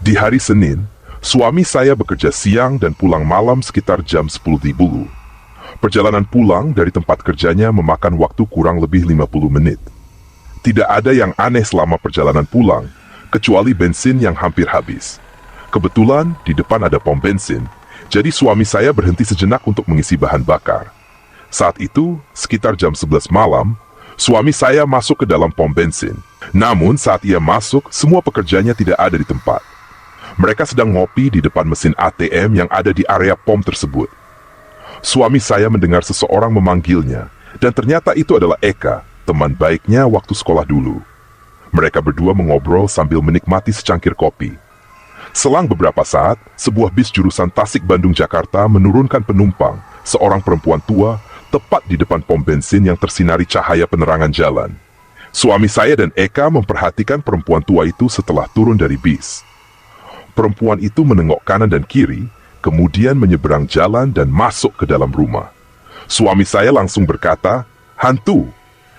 Di hari Senin, suami saya bekerja siang dan pulang malam sekitar jam 10.00. Perjalanan pulang dari tempat kerjanya memakan waktu kurang lebih 50 menit. Tidak ada yang aneh selama perjalanan pulang, kecuali bensin yang hampir habis. Kebetulan di depan ada pom bensin, jadi suami saya berhenti sejenak untuk mengisi bahan bakar. Saat itu, sekitar jam 11 malam, suami saya masuk ke dalam pom bensin. Namun saat ia masuk, semua pekerjanya tidak ada di tempat. Mereka sedang ngopi di depan mesin ATM yang ada di area pom tersebut. Suami saya mendengar seseorang memanggilnya, dan ternyata itu adalah Eka, teman baiknya waktu sekolah dulu. Mereka berdua mengobrol sambil menikmati secangkir kopi. Selang beberapa saat, sebuah bis jurusan Tasik Bandung Jakarta menurunkan penumpang, seorang perempuan tua, tepat di depan pom bensin yang tersinari cahaya penerangan jalan. Suami saya dan Eka memperhatikan perempuan tua itu setelah turun dari bis. Perempuan itu menengok kanan dan kiri, kemudian menyeberang jalan dan masuk ke dalam rumah. Suami saya langsung berkata, "Hantu!"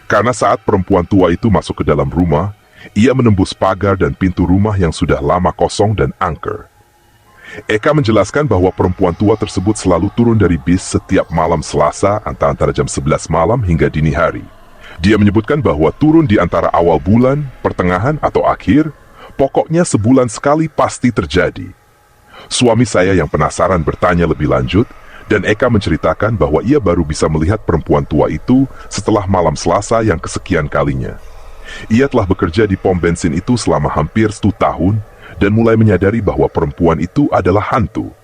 Karena saat perempuan tua itu masuk ke dalam rumah, ia menembus pagar dan pintu rumah yang sudah lama kosong dan angker. Eka menjelaskan bahwa perempuan tua tersebut selalu turun dari bis setiap malam Selasa antara jam 11 malam hingga dini hari. Dia menyebutkan bahwa turun di antara awal bulan, pertengahan atau akhir, pokoknya sebulan sekali pasti terjadi. Suami saya yang penasaran bertanya lebih lanjut, dan Eka menceritakan bahwa ia baru bisa melihat perempuan tua itu setelah malam Selasa yang kesekian kalinya. Ia telah bekerja di pom bensin itu selama hampir 1 tahun, dan mulai menyadari bahwa perempuan itu adalah hantu.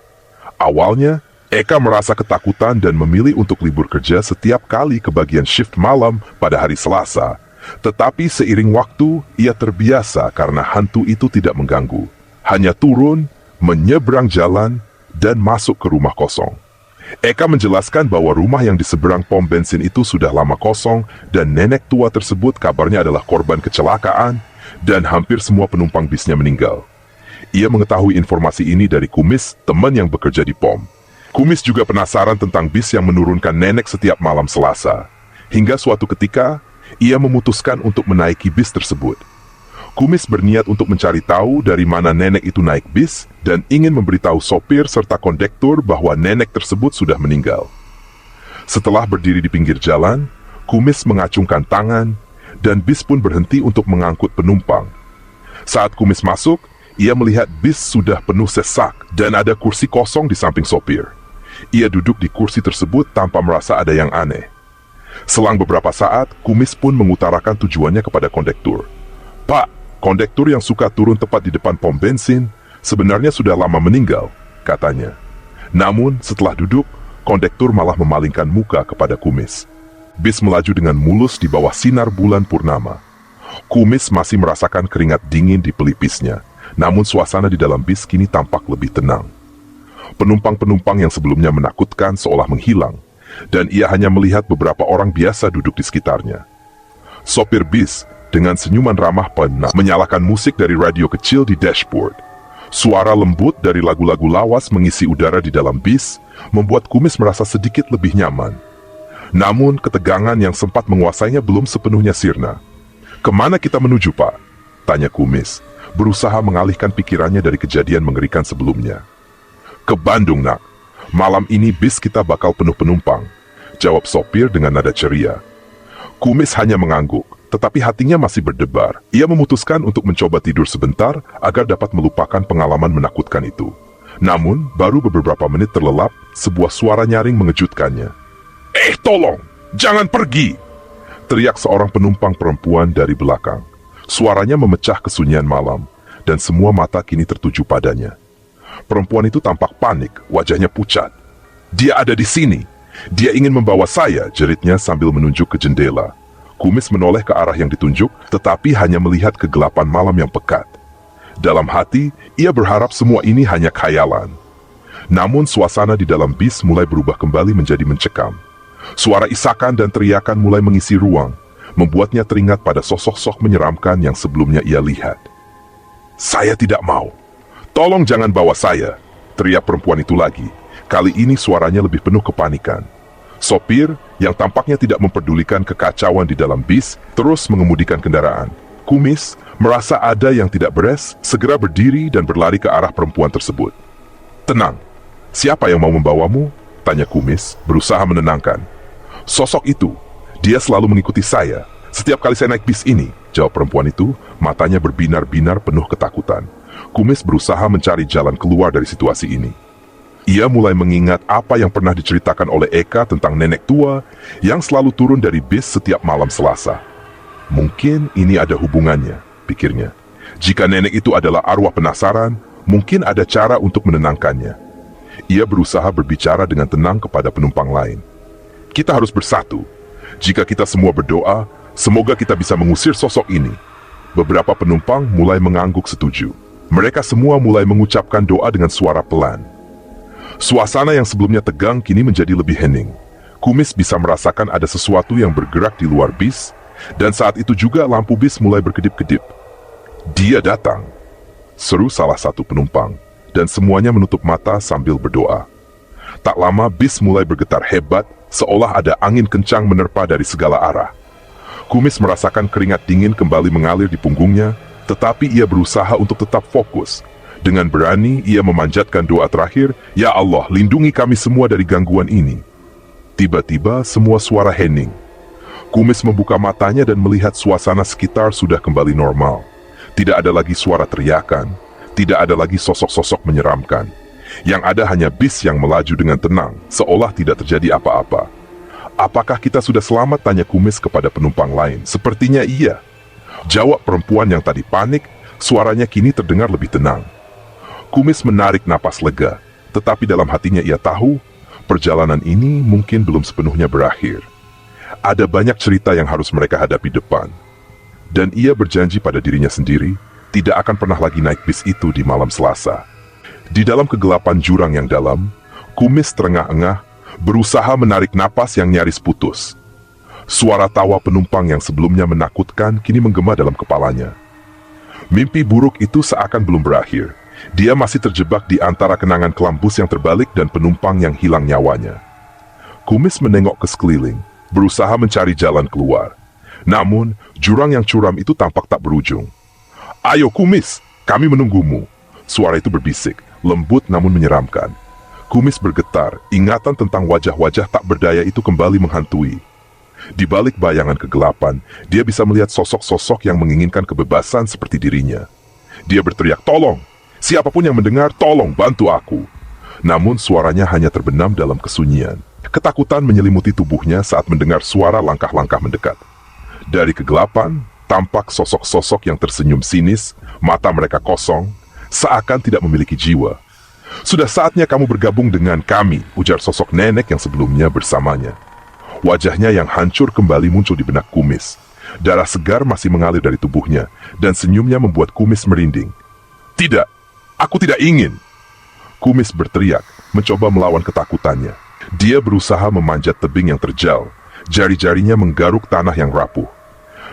Awalnya, Eka merasa ketakutan dan memilih untuk libur kerja setiap kali ke bagian shift malam pada hari Selasa. Tetapi seiring waktu, ia terbiasa karena hantu itu tidak mengganggu. Hanya turun, menyeberang jalan, dan masuk ke rumah kosong. Eka menjelaskan bahwa rumah yang di seberang pom bensin itu sudah lama kosong dan nenek tua tersebut kabarnya adalah korban kecelakaan dan hampir semua penumpang bisnya meninggal. Ia mengetahui informasi ini dari Kumis, teman yang bekerja di pom. Kumis juga penasaran tentang bis yang menurunkan nenek setiap malam Selasa. Hingga suatu ketika, ia memutuskan untuk menaiki bis tersebut. Kumis berniat untuk mencari tahu dari mana nenek itu naik bis dan ingin memberitahu sopir serta kondektur bahwa nenek tersebut sudah meninggal. Setelah berdiri di pinggir jalan, Kumis mengacungkan tangan dan bis pun berhenti untuk mengangkut penumpang. Saat Kumis masuk, ia melihat bis sudah penuh sesak dan ada kursi kosong di samping sopir. Ia duduk di kursi tersebut tanpa merasa ada yang aneh. Selang beberapa saat, Kumis pun mengutarakan tujuannya kepada kondektur. "Pak, kondektur yang suka turun tepat di depan pom bensin sebenarnya sudah lama meninggal," katanya. Namun, setelah duduk, kondektur malah memalingkan muka kepada Kumis. Bis melaju dengan mulus di bawah sinar bulan purnama. Kumis masih merasakan keringat dingin di pelipisnya, namun suasana di dalam bis kini tampak lebih tenang. Penumpang-penumpang yang sebelumnya menakutkan seolah menghilang, dan ia hanya melihat beberapa orang biasa duduk di sekitarnya. Sopir bis dengan senyuman ramah menyalakan musik dari radio kecil di dashboard. Suara lembut dari lagu-lagu lawas mengisi udara di dalam bis, membuat Kumis merasa sedikit lebih nyaman. Namun ketegangan yang sempat menguasainya belum sepenuhnya sirna. "Kemana kita menuju, Pak?" tanya Kumis, berusaha mengalihkan pikirannya dari kejadian mengerikan sebelumnya. "Ke Bandung, Nak. Malam ini bis kita bakal penuh penumpang," jawab sopir dengan nada ceria. Kumis hanya mengangguk, tetapi hatinya masih berdebar. Ia memutuskan untuk mencoba tidur sebentar agar dapat melupakan pengalaman menakutkan itu. Namun, baru beberapa menit terlelap, sebuah suara nyaring mengejutkannya. Tolong! Jangan pergi!" teriak seorang penumpang perempuan dari belakang. Suaranya memecah kesunyian malam, dan semua mata kini tertuju padanya. Perempuan itu tampak panik, wajahnya pucat. "Dia ada di sini. Dia ingin membawa saya," jeritnya sambil menunjuk ke jendela. Kumis menoleh ke arah yang ditunjuk, tetapi hanya melihat kegelapan malam yang pekat. Dalam hati, ia berharap semua ini hanya khayalan. Namun suasana di dalam bis mulai berubah kembali menjadi mencekam. Suara isakan dan teriakan mulai mengisi ruang, membuatnya teringat pada sosok-sosok menyeramkan yang sebelumnya ia lihat. "Saya tidak mau. Tolong jangan bawa saya," teriak perempuan itu lagi. Kali ini suaranya lebih penuh kepanikan. Sopir, yang tampaknya tidak memperdulikan kekacauan di dalam bis, terus mengemudikan kendaraan. Kumis merasa ada yang tidak beres, segera berdiri dan berlari ke arah perempuan tersebut. "Tenang, siapa yang mau membawamu?" tanya Kumis, berusaha menenangkan. "Sosok itu, dia selalu mengikuti saya. Setiap kali saya naik bis ini," jawab perempuan itu, matanya berbinar-binar penuh ketakutan. Kumis berusaha mencari jalan keluar dari situasi ini. Ia mulai mengingat apa yang pernah diceritakan oleh Eka tentang nenek tua yang selalu turun dari bis setiap malam Selasa. Mungkin ini ada hubungannya, pikirnya. Jika nenek itu adalah arwah penasaran, mungkin ada cara untuk menenangkannya. Ia berusaha berbicara dengan tenang kepada penumpang lain. "Kita harus bersatu. Jika kita semua berdoa, semoga kita bisa mengusir sosok ini." Beberapa penumpang mulai mengangguk setuju. Mereka semua mulai mengucapkan doa dengan suara pelan. Suasana yang sebelumnya tegang kini menjadi lebih hening. Kumis bisa merasakan ada sesuatu yang bergerak di luar bis, dan saat itu juga lampu bis mulai berkedip-kedip. "Dia datang," seru salah satu penumpang, dan semuanya menutup mata sambil berdoa. Tak lama bis mulai bergetar hebat, seolah ada angin kencang menerpa dari segala arah. Kumis merasakan keringat dingin kembali mengalir di punggungnya, tetapi ia berusaha untuk tetap fokus. Dengan berani, ia memanjatkan doa terakhir, "Ya Allah, lindungi kami semua dari gangguan ini." Tiba-tiba, semua suara hening. Kumis membuka matanya dan melihat suasana sekitar sudah kembali normal. Tidak ada lagi suara teriakan, tidak ada lagi sosok-sosok menyeramkan. Yang ada hanya bis yang melaju dengan tenang, seolah tidak terjadi apa-apa. "Apakah kita sudah selamat?" tanya Kumis kepada penumpang lain. "Sepertinya iya," jawab perempuan yang tadi panik, suaranya kini terdengar lebih tenang. Kumis menarik napas lega, tetapi dalam hatinya ia tahu, perjalanan ini mungkin belum sepenuhnya berakhir. Ada banyak cerita yang harus mereka hadapi depan. Dan ia berjanji pada dirinya sendiri, tidak akan pernah lagi naik bis itu di malam Selasa. Di dalam kegelapan jurang yang dalam, Kumis terengah-engah, berusaha menarik napas yang nyaris putus. Suara tawa penumpang yang sebelumnya menakutkan kini menggema dalam kepalanya. Mimpi buruk itu seakan belum berakhir. Dia masih terjebak di antara kenangan kelam bus yang terbalik dan penumpang yang hilang nyawanya. Kumis menengok ke sekeliling, berusaha mencari jalan keluar. Namun, jurang yang curam itu tampak tak berujung. "Ayo Kumis, kami menunggumu," suara itu berbisik, lembut namun menyeramkan. Kumis bergetar, ingatan tentang wajah-wajah tak berdaya itu kembali menghantui. Di balik bayangan kegelapan, dia bisa melihat sosok-sosok yang menginginkan kebebasan seperti dirinya. Dia berteriak, "Tolong! Siapapun yang mendengar, tolong bantu aku." Namun suaranya hanya terbenam dalam kesunyian. Ketakutan menyelimuti tubuhnya saat mendengar suara langkah-langkah mendekat. Dari kegelapan, tampak sosok-sosok yang tersenyum sinis, mata mereka kosong, seakan tidak memiliki jiwa. "Sudah saatnya kamu bergabung dengan kami," ujar sosok nenek yang sebelumnya bersamanya. Wajahnya yang hancur kembali muncul di benak Kumis. Darah segar masih mengalir dari tubuhnya, dan senyumnya membuat Kumis merinding. "Tidak! Aku tidak ingin!" Kumis berteriak, mencoba melawan ketakutannya. Dia berusaha memanjat tebing yang terjal, jari-jarinya menggaruk tanah yang rapuh.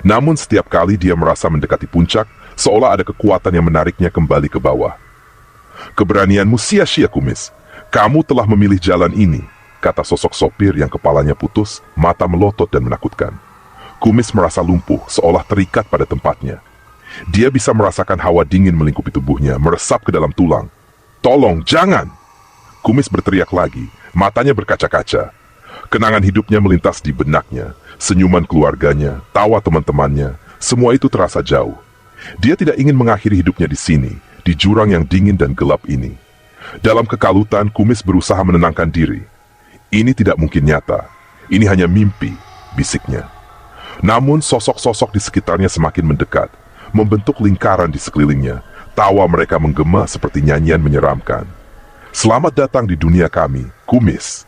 Namun setiap kali dia merasa mendekati puncak, seolah ada kekuatan yang menariknya kembali ke bawah. "Keberanianmu sia-sia, Kumis. Kamu telah memilih jalan ini," kata sosok sopir yang kepalanya putus, mata melotot dan menakutkan. Kumis merasa lumpuh, seolah terikat pada tempatnya. Dia bisa merasakan hawa dingin melingkupi tubuhnya, meresap ke dalam tulang. "Tolong, jangan!" Kumis berteriak lagi, matanya berkaca-kaca. Kenangan hidupnya melintas di benaknya, senyuman keluarganya, tawa teman-temannya, semua itu terasa jauh. Dia tidak ingin mengakhiri hidupnya di sini, di jurang yang dingin dan gelap ini. Dalam kekalutan, Kumis berusaha menenangkan diri. Ini tidak mungkin nyata, ini hanya mimpi, bisiknya. Namun sosok-sosok di sekitarnya semakin mendekat, membentuk lingkaran di sekelilingnya. Tawa mereka menggema seperti nyanyian menyeramkan. "Selamat datang di dunia kami, Kumis.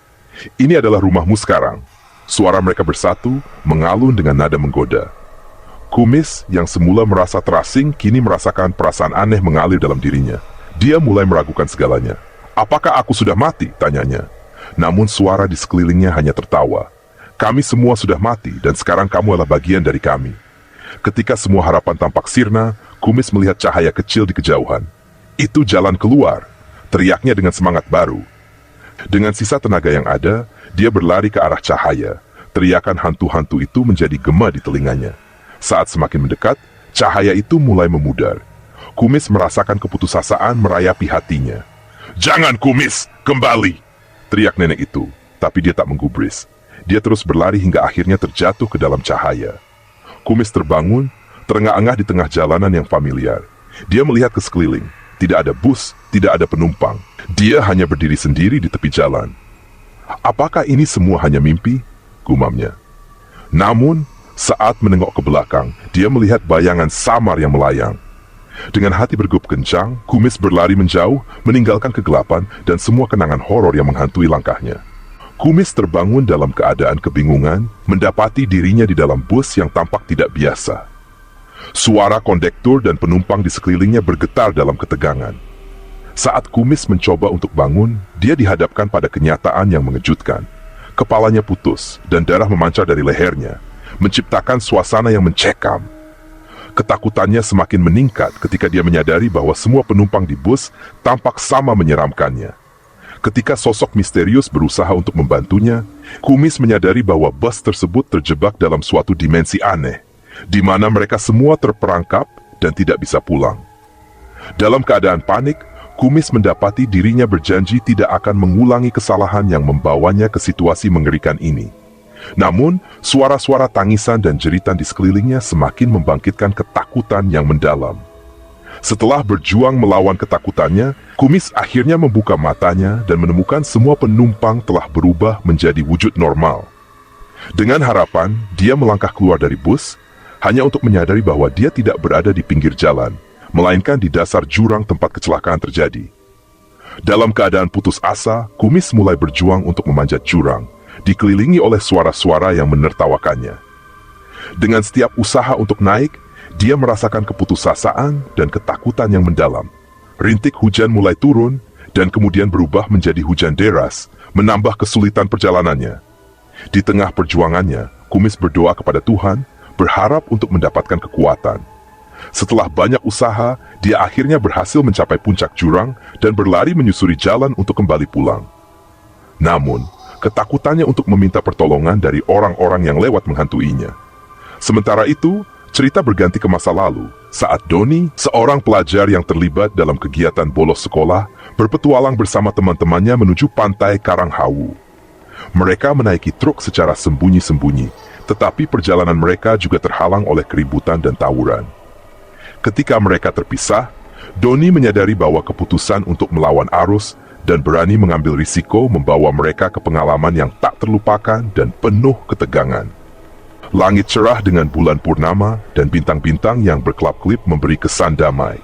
Ini adalah rumahmu sekarang." Suara mereka bersatu, mengalun dengan nada menggoda. Kumis yang semula merasa terasing, kini merasakan perasaan aneh mengalir dalam dirinya. Dia mulai meragukan segalanya. "Apakah aku sudah mati?" tanyanya. Namun suara di sekelilingnya hanya tertawa. "Kami semua sudah mati dan sekarang kamu adalah bagian dari kami." Ketika semua harapan tampak sirna, Kumis melihat cahaya kecil di kejauhan. "Itu jalan keluar," teriaknya dengan semangat baru. Dengan sisa tenaga yang ada, dia berlari ke arah cahaya. Teriakan hantu-hantu itu menjadi gema di telinganya. Saat semakin mendekat, Cahaya itu mulai memudar. Kumis merasakan keputusasaan merayapi hatinya. "Jangan, Kumis! Kembali!" teriak nenek itu, tapi dia tak menggubris. Dia terus berlari hingga akhirnya terjatuh ke dalam cahaya. Kumis terbangun, terengah-engah di tengah jalanan yang familiar. Dia melihat ke sekeliling. Tidak ada bus, tidak ada penumpang. Dia hanya berdiri sendiri di tepi jalan. "Apakah ini semua hanya mimpi?" gumamnya. Namun, saat menengok ke belakang, dia melihat bayangan samar yang melayang. Dengan hati bergerup kencang, Kumis berlari menjauh, meninggalkan kegelapan dan semua kenangan horor yang menghantui langkahnya. Kumis terbangun dalam keadaan kebingungan, mendapati dirinya di dalam bus yang tampak tidak biasa. Suara kondektur dan penumpang di sekelilingnya bergetar dalam ketegangan. Saat Kumis mencoba untuk bangun, dia dihadapkan pada kenyataan yang mengejutkan. Kepalanya putus dan darah memancar dari lehernya, menciptakan suasana yang mencekam. Ketakutannya semakin meningkat ketika dia menyadari bahwa semua penumpang di bus tampak sama menyeramkannya. Ketika sosok misterius berusaha untuk membantunya, Kumis menyadari bahwa bus tersebut terjebak dalam suatu dimensi aneh, di mana mereka semua terperangkap dan tidak bisa pulang. Dalam keadaan panik, Kumis mendapati dirinya berjanji tidak akan mengulangi kesalahan yang membawanya ke situasi mengerikan ini. Namun, suara-suara tangisan dan jeritan di sekelilingnya semakin membangkitkan ketakutan yang mendalam. Setelah berjuang melawan ketakutannya, Kumis akhirnya membuka matanya dan menemukan semua penumpang telah berubah menjadi wujud normal. Dengan harapan, dia melangkah keluar dari bus, hanya untuk menyadari bahwa dia tidak berada di pinggir jalan, melainkan di dasar jurang tempat kecelakaan terjadi. Dalam keadaan putus asa, Kumis mulai berjuang untuk memanjat jurang, dikelilingi oleh suara-suara yang menertawakannya. Dengan setiap usaha untuk naik, dia merasakan keputusasaan dan ketakutan yang mendalam. Rintik hujan mulai turun, dan kemudian berubah menjadi hujan deras, menambah kesulitan perjalanannya. Di tengah perjuangannya, Kumis berdoa kepada Tuhan, berharap untuk mendapatkan kekuatan. Setelah banyak usaha, dia akhirnya berhasil mencapai puncak jurang dan berlari menyusuri jalan untuk kembali pulang. Namun, ketakutannya untuk meminta pertolongan dari orang-orang yang lewat menghantuinya. Sementara itu, cerita berganti ke masa lalu, saat Doni, seorang pelajar yang terlibat dalam kegiatan bolos sekolah, berpetualang bersama teman-temannya menuju pantai Karanghawu. Mereka menaiki truk secara sembunyi-sembunyi, tetapi perjalanan mereka juga terhalang oleh keributan dan tawuran. Ketika mereka terpisah, Doni menyadari bahwa keputusan untuk melawan arus dan berani mengambil risiko membawa mereka ke pengalaman yang tak terlupakan dan penuh ketegangan. Langit cerah dengan bulan purnama dan bintang-bintang yang berkelap-kelip memberi kesan damai.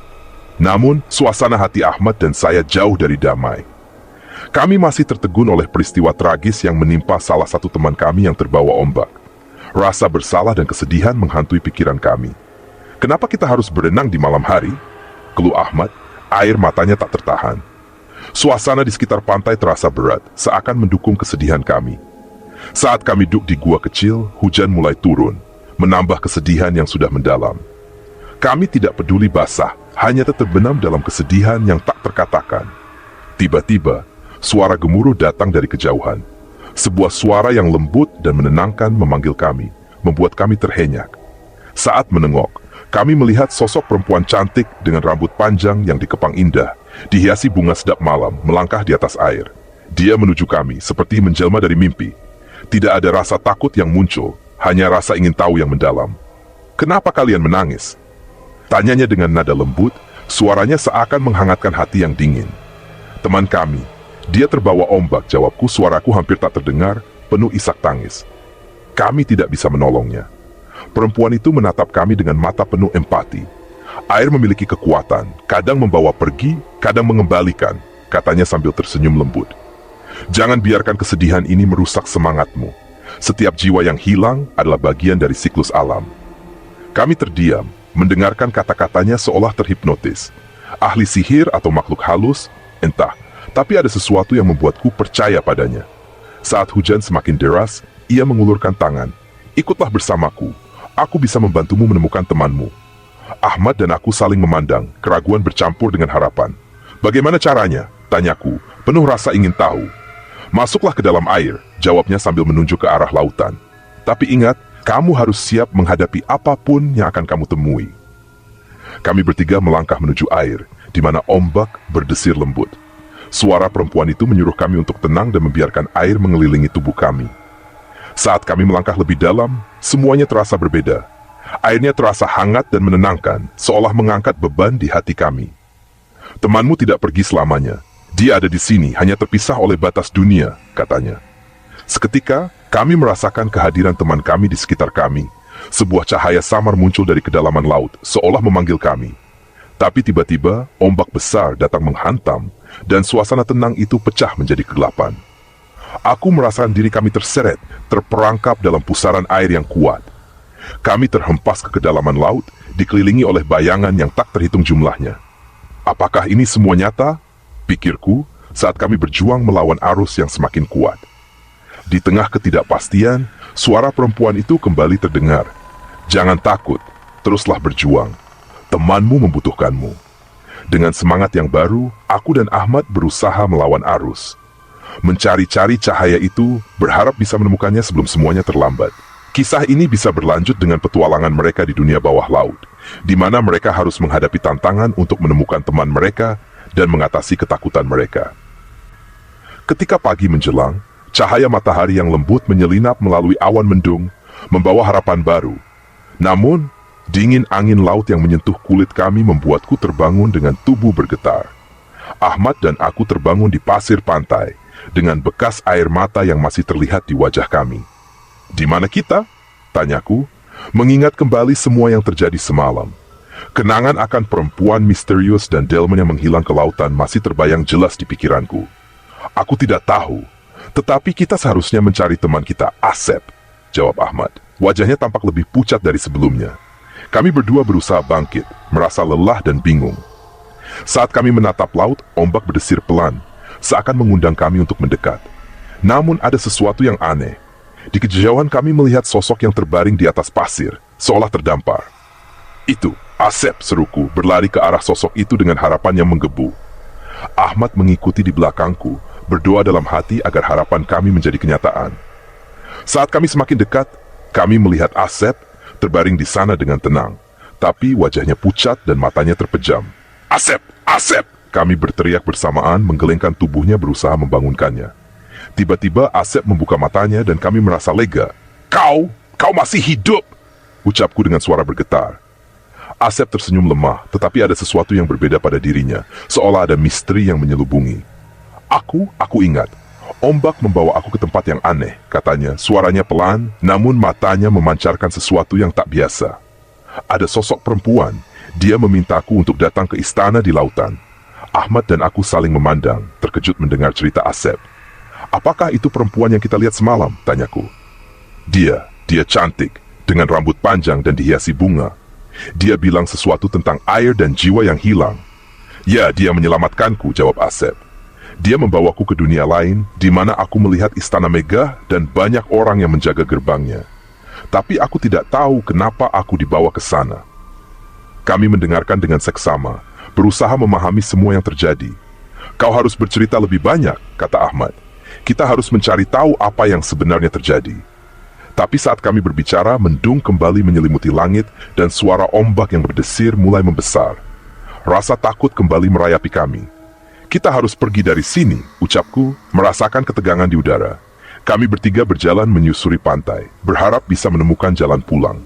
Namun, suasana hati Ahmad dan saya jauh dari damai. Kami masih tertegun oleh peristiwa tragis yang menimpa salah satu teman kami yang terbawa ombak. Rasa bersalah dan kesedihan menghantui pikiran kami. "Kenapa kita harus berenang di malam hari?" keluh Ahmad, air matanya tak tertahan. Suasana di sekitar pantai terasa berat, seakan mendukung kesedihan kami. Saat kami duduk di gua kecil, hujan mulai turun, menambah kesedihan yang sudah mendalam. Kami tidak peduli basah, hanya terbenam dalam kesedihan yang tak terkatakan. Tiba-tiba, suara gemuruh datang dari kejauhan. Sebuah suara yang lembut dan menenangkan memanggil kami, membuat kami terhenyak. Saat menengok, kami melihat sosok perempuan cantik dengan rambut panjang yang dikepang indah, dihiasi bunga sedap malam, melangkah di atas air. Dia menuju kami seperti menjelma dari mimpi. Tidak ada rasa takut yang muncul, hanya rasa ingin tahu yang mendalam. "Kenapa kalian menangis?" tanyanya dengan nada lembut, suaranya seakan menghangatkan hati yang dingin. "Teman kami, dia terbawa ombak," jawabku, suaraku hampir tak terdengar, penuh isak tangis. Kami tidak bisa menolongnya. Perempuan itu menatap kami dengan mata penuh empati. "Air memiliki kekuatan, kadang membawa pergi, kadang mengembalikan," katanya sambil tersenyum lembut. "Jangan biarkan kesedihan ini merusak semangatmu. Setiap jiwa yang hilang adalah bagian dari siklus alam." Kami terdiam, mendengarkan kata-katanya seolah terhipnotis. Ahli sihir atau makhluk halus, entah, tapi ada sesuatu yang membuatku percaya padanya. Saat hujan semakin deras, ia mengulurkan tangan. "Ikutlah bersamaku. Aku bisa membantumu menemukan temanmu." Ahmad dan aku saling memandang, keraguan bercampur dengan harapan. "Bagaimana caranya?" tanyaku, penuh rasa ingin tahu. "Masuklah ke dalam air," jawabnya sambil menunjuk ke arah lautan. "Tapi ingat, kamu harus siap menghadapi apapun yang akan kamu temui." Kami bertiga melangkah menuju air, di mana ombak berdesir lembut. Suara perempuan itu menyuruh kami untuk tenang dan membiarkan air mengelilingi tubuh kami. Saat kami melangkah lebih dalam, semuanya terasa berbeda. Airnya terasa hangat dan menenangkan, seolah mengangkat beban di hati kami. Temanmu tidak pergi selamanya. Dia ada di sini, hanya terpisah oleh batas dunia, katanya. Seketika, kami merasakan kehadiran teman kami di sekitar kami. Sebuah cahaya samar muncul dari kedalaman laut, seolah memanggil kami. Tapi tiba-tiba, ombak besar datang menghantam, dan suasana tenang itu pecah menjadi kegelapan. Aku merasakan diri kami terseret, terperangkap dalam pusaran air yang kuat. Kami terhempas ke kedalaman laut, dikelilingi oleh bayangan yang tak terhitung jumlahnya. Apakah ini semua nyata? Pikirku, saat kami berjuang melawan arus yang semakin kuat. Di tengah ketidakpastian, suara perempuan itu kembali terdengar. Jangan takut, teruslah berjuang. Temanmu membutuhkanmu. Dengan semangat yang baru, aku dan Ahmad berusaha melawan arus. Mencari-cari cahaya itu, berharap bisa menemukannya sebelum semuanya terlambat. Kisah ini bisa berlanjut dengan petualangan mereka di dunia bawah laut, di mana mereka harus menghadapi tantangan untuk menemukan teman mereka dan mengatasi ketakutan mereka. Ketika pagi menjelang, cahaya matahari yang lembut menyelinap melalui awan mendung, membawa harapan baru. Namun, dingin angin laut yang menyentuh kulit kami membuatku terbangun dengan tubuh bergetar. Ahmad dan aku terbangun di pasir pantai, dengan bekas air mata yang masih terlihat di wajah kami. Di mana kita? Tanyaku, mengingat kembali semua yang terjadi semalam. Kenangan akan perempuan misterius dan delman yang menghilang ke lautan masih terbayang jelas di pikiranku. Aku tidak tahu, tetapi kita seharusnya mencari teman kita, Asep, jawab Ahmad. Wajahnya tampak lebih pucat dari sebelumnya. Kami berdua berusaha bangkit, merasa lelah dan bingung. Saat kami menatap laut, ombak berdesir pelan, seakan mengundang kami untuk mendekat. Namun ada sesuatu yang aneh. Di kejauhan kami melihat sosok yang terbaring di atas pasir, seolah terdampar. Itu, Asep, seruku, berlari ke arah sosok itu dengan harapan yang menggebu. Ahmad mengikuti di belakangku, berdoa dalam hati agar harapan kami menjadi kenyataan. Saat kami semakin dekat, kami melihat Asep terbaring di sana dengan tenang, tapi wajahnya pucat dan matanya terpejam. Asep! Asep! Kami berteriak bersamaan, menggelengkan tubuhnya berusaha membangunkannya. Tiba-tiba Asep membuka matanya dan kami merasa lega. Kau masih hidup! Ucapku dengan suara bergetar. Asep tersenyum lemah, tetapi ada sesuatu yang berbeda pada dirinya, seolah ada misteri yang menyelubungi. Aku ingat. Ombak membawa aku ke tempat yang aneh, katanya. Suaranya pelan, namun matanya memancarkan sesuatu yang tak biasa. Ada sosok perempuan. Dia memintaku untuk datang ke istana di lautan. Ahmad dan aku saling memandang, terkejut mendengar cerita Asep. Apakah itu perempuan yang kita lihat semalam? Tanyaku. Dia cantik, dengan rambut panjang dan dihiasi bunga. Dia bilang sesuatu tentang air dan jiwa yang hilang. Ya, dia menyelamatkanku, jawab Asep. Dia membawaku ke dunia lain, di mana aku melihat istana megah dan banyak orang yang menjaga gerbangnya. Tapi aku tidak tahu kenapa aku dibawa ke sana. Kami mendengarkan dengan seksama, berusaha memahami semua yang terjadi. Kau harus bercerita lebih banyak, kata Ahmad. Kita harus mencari tahu apa yang sebenarnya terjadi. Tapi saat kami berbicara, mendung kembali menyelimuti langit dan suara ombak yang berdesir mulai membesar. Rasa takut kembali merayapi kami. Kita harus pergi dari sini, ucapku, merasakan ketegangan di udara. Kami bertiga berjalan menyusuri pantai, berharap bisa menemukan jalan pulang.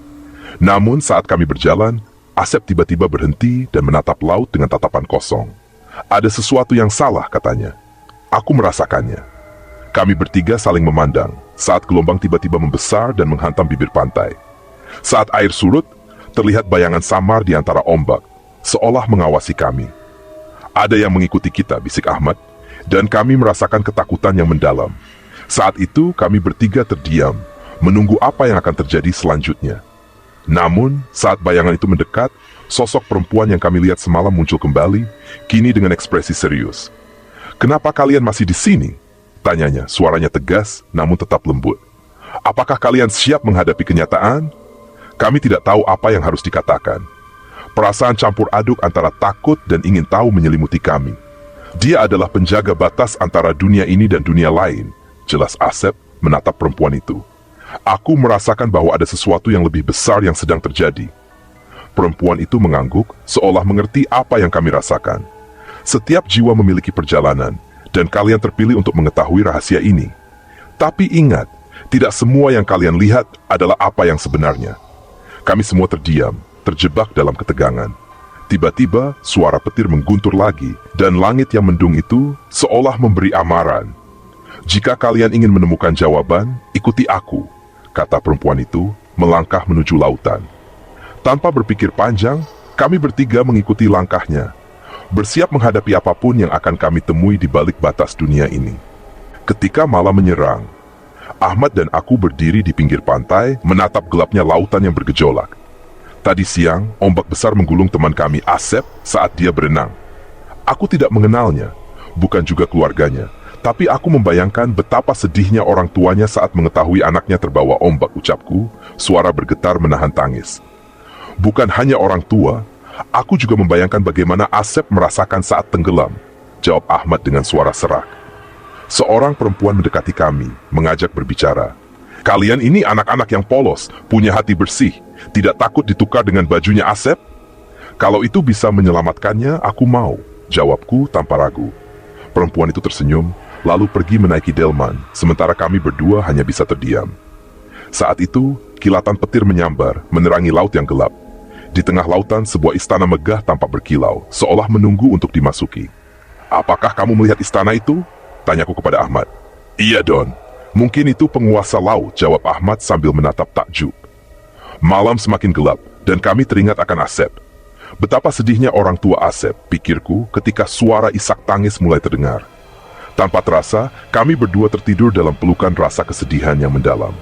Namun saat kami berjalan, Asep tiba-tiba berhenti dan menatap laut dengan tatapan kosong. Ada sesuatu yang salah, katanya. Aku merasakannya. Kami bertiga saling memandang, saat gelombang tiba-tiba membesar dan menghantam bibir pantai. Saat air surut, terlihat bayangan samar di antara ombak, seolah mengawasi kami. Ada yang mengikuti kita, bisik Ahmad, dan kami merasakan ketakutan yang mendalam. Saat itu kami bertiga terdiam, menunggu apa yang akan terjadi selanjutnya. Namun, saat bayangan itu mendekat, sosok perempuan yang kami lihat semalam muncul kembali, kini dengan ekspresi serius. Kenapa kalian masih di sini? Tanyanya, suaranya tegas, namun tetap lembut. Apakah kalian siap menghadapi kenyataan? Kami tidak tahu apa yang harus dikatakan. Perasaan campur aduk antara takut dan ingin tahu menyelimuti kami. Dia adalah penjaga batas antara dunia ini dan dunia lain, jelas Asep menatap perempuan itu. Aku merasakan bahwa ada sesuatu yang lebih besar yang sedang terjadi. Perempuan itu mengangguk, seolah mengerti apa yang kami rasakan. Setiap jiwa memiliki perjalanan, dan kalian terpilih untuk mengetahui rahasia ini. Tapi ingat, tidak semua yang kalian lihat adalah apa yang sebenarnya. Kami semua terdiam, terjebak dalam ketegangan. Tiba-tiba, suara petir mengguntur lagi, dan langit yang mendung itu seolah memberi amaran. "Jika kalian ingin menemukan jawaban, ikuti aku," kata perempuan itu, melangkah menuju lautan. Tanpa berpikir panjang, kami bertiga mengikuti langkahnya, bersiap menghadapi apapun yang akan kami temui di balik batas dunia ini. Ketika malam menyerang, Ahmad dan aku berdiri di pinggir pantai, menatap gelapnya lautan yang bergejolak. Tadi siang, ombak besar menggulung teman kami Asep saat dia berenang. Aku tidak mengenalnya, bukan juga keluarganya, tapi aku membayangkan betapa sedihnya orang tuanya saat mengetahui anaknya terbawa ombak, ucapku, suara bergetar menahan tangis. Bukan hanya orang tua, aku juga membayangkan bagaimana Asep merasakan saat tenggelam, jawab Ahmad dengan suara serak. Seorang perempuan mendekati kami, mengajak berbicara. "Kalian ini anak-anak yang polos, punya hati bersih, tidak takut ditukar dengan bajunya Asep?" "Kalau itu bisa menyelamatkannya, aku mau," jawabku tanpa ragu. Perempuan itu tersenyum, lalu pergi menaiki delman, sementara kami berdua hanya bisa terdiam. Saat itu, kilatan petir menyambar, menerangi laut yang gelap. Di tengah lautan, sebuah istana megah tampak berkilau, seolah menunggu untuk dimasuki. "Apakah kamu melihat istana itu?" tanyaku kepada Ahmad. "Iya, Don. Mungkin itu penguasa laut," jawab Ahmad sambil menatap takjub. Malam semakin gelap, dan kami teringat akan Asep. Betapa sedihnya orang tua Asep, pikirku, ketika suara isak tangis mulai terdengar. Tanpa terasa, kami berdua tertidur dalam pelukan rasa kesedihan yang mendalam.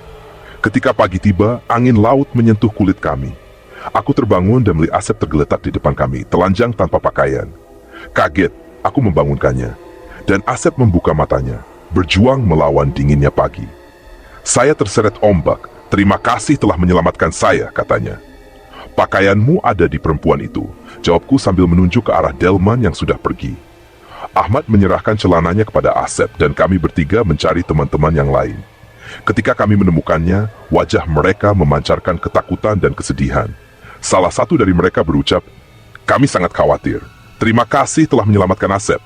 Ketika pagi tiba, angin laut menyentuh kulit kami. Aku terbangun dan melihat Asep tergeletak di depan kami, telanjang tanpa pakaian. Kaget, aku membangunkannya. Dan Asep membuka matanya, berjuang melawan dinginnya pagi. "Saya terseret ombak, terima kasih telah menyelamatkan saya," katanya. "Pakaianmu ada di perempuan itu," jawabku sambil menunjuk ke arah delman yang sudah pergi. Ahmad menyerahkan celananya kepada Asep dan kami bertiga mencari teman-teman yang lain. Ketika kami menemukannya, wajah mereka memancarkan ketakutan dan kesedihan. Salah satu dari mereka berucap, "Kami sangat khawatir. Terima kasih telah menyelamatkan Asep."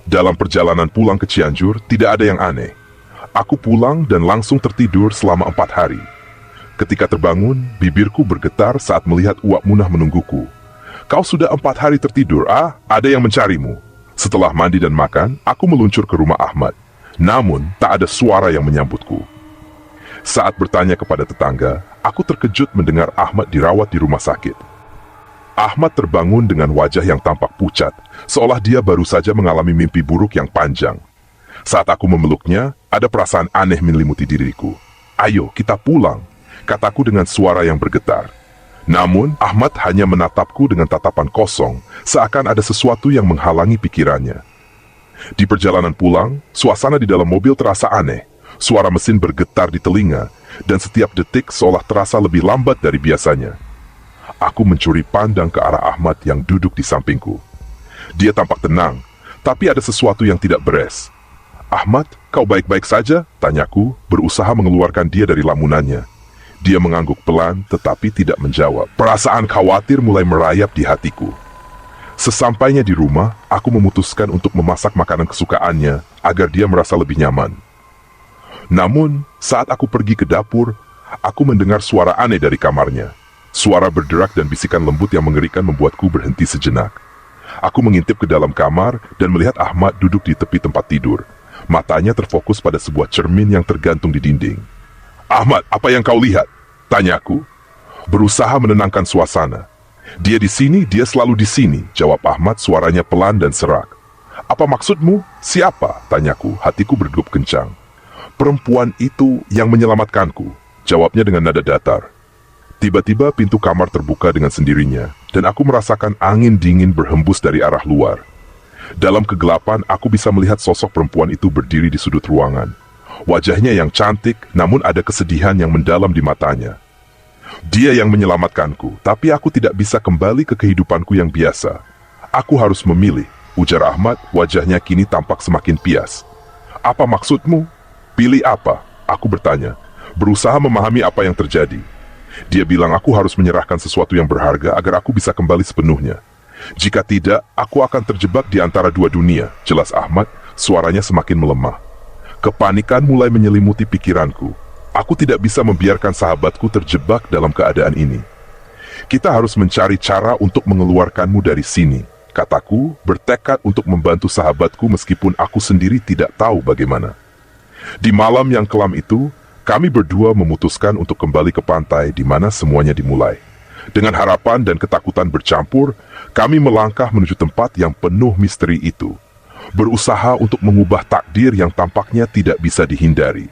Dalam perjalanan pulang ke Cianjur, tidak ada yang aneh. Aku pulang dan langsung tertidur selama 4 hari. Ketika terbangun, bibirku bergetar saat melihat Uwak Munah menungguku. "Kau sudah 4 hari tertidur, ah? Ada yang mencarimu." Setelah mandi dan makan, aku meluncur ke rumah Ahmad. Namun, tak ada suara yang menyambutku. Saat bertanya kepada tetangga, aku terkejut mendengar Ahmad dirawat di rumah sakit. Ahmad terbangun dengan wajah yang tampak pucat, seolah dia baru saja mengalami mimpi buruk yang panjang. Saat aku memeluknya, ada perasaan aneh menyelimuti diriku. "Ayo, kita pulang," kataku dengan suara yang bergetar. Namun, Ahmad hanya menatapku dengan tatapan kosong, seakan ada sesuatu yang menghalangi pikirannya. Di perjalanan pulang, suasana di dalam mobil terasa aneh. Suara mesin bergetar di telinga, dan setiap detik seolah terasa lebih lambat dari biasanya. Aku mencuri pandang ke arah Ahmad yang duduk di sampingku. Dia tampak tenang, tapi ada sesuatu yang tidak beres. "Ahmad, kau baik-baik saja?" tanyaku, berusaha mengeluarkan dia dari lamunannya. Dia mengangguk pelan, tetapi tidak menjawab. Perasaan khawatir mulai merayap di hatiku. Sesampainya di rumah, aku memutuskan untuk memasak makanan kesukaannya agar dia merasa lebih nyaman. Namun, saat aku pergi ke dapur, aku mendengar suara aneh dari kamarnya. Suara berderak dan bisikan lembut yang mengerikan membuatku berhenti sejenak. Aku mengintip ke dalam kamar dan melihat Ahmad duduk di tepi tempat tidur. Matanya terfokus pada sebuah cermin yang tergantung di dinding. "Ahmad, apa yang kau lihat?" tanyaku, berusaha menenangkan suasana. "Dia di sini, dia selalu di sini," jawab Ahmad, suaranya pelan dan serak. "Apa maksudmu? Siapa?" tanyaku, hatiku berdegup kencang. "Perempuan itu yang menyelamatkanku," jawabnya dengan nada datar. Tiba-tiba pintu kamar terbuka dengan sendirinya, dan aku merasakan angin dingin berhembus dari arah luar. Dalam kegelapan, aku bisa melihat sosok perempuan itu berdiri di sudut ruangan. Wajahnya yang cantik, namun ada kesedihan yang mendalam di matanya. "Dia yang menyelamatkanku, tapi aku tidak bisa kembali ke kehidupanku yang biasa. Aku harus memilih," ujar Ahmad, wajahnya kini tampak semakin pias. "Apa maksudmu?" "Pilih apa?" aku bertanya, berusaha memahami apa yang terjadi. Dia bilang aku harus menyerahkan sesuatu yang berharga agar aku bisa kembali sepenuhnya. Jika tidak, aku akan terjebak di antara dua dunia, jelas Ahmad, suaranya semakin melemah. Kepanikan mulai menyelimuti pikiranku. Aku tidak bisa membiarkan sahabatku terjebak dalam keadaan ini. Kita harus mencari cara untuk mengeluarkanmu dari sini, kataku, bertekad untuk membantu sahabatku meskipun aku sendiri tidak tahu bagaimana. Di malam yang kelam itu, kami berdua memutuskan untuk kembali ke pantai di mana semuanya dimulai. Dengan harapan dan ketakutan bercampur, kami melangkah menuju tempat yang penuh misteri itu, berusaha untuk mengubah takdir yang tampaknya tidak bisa dihindari.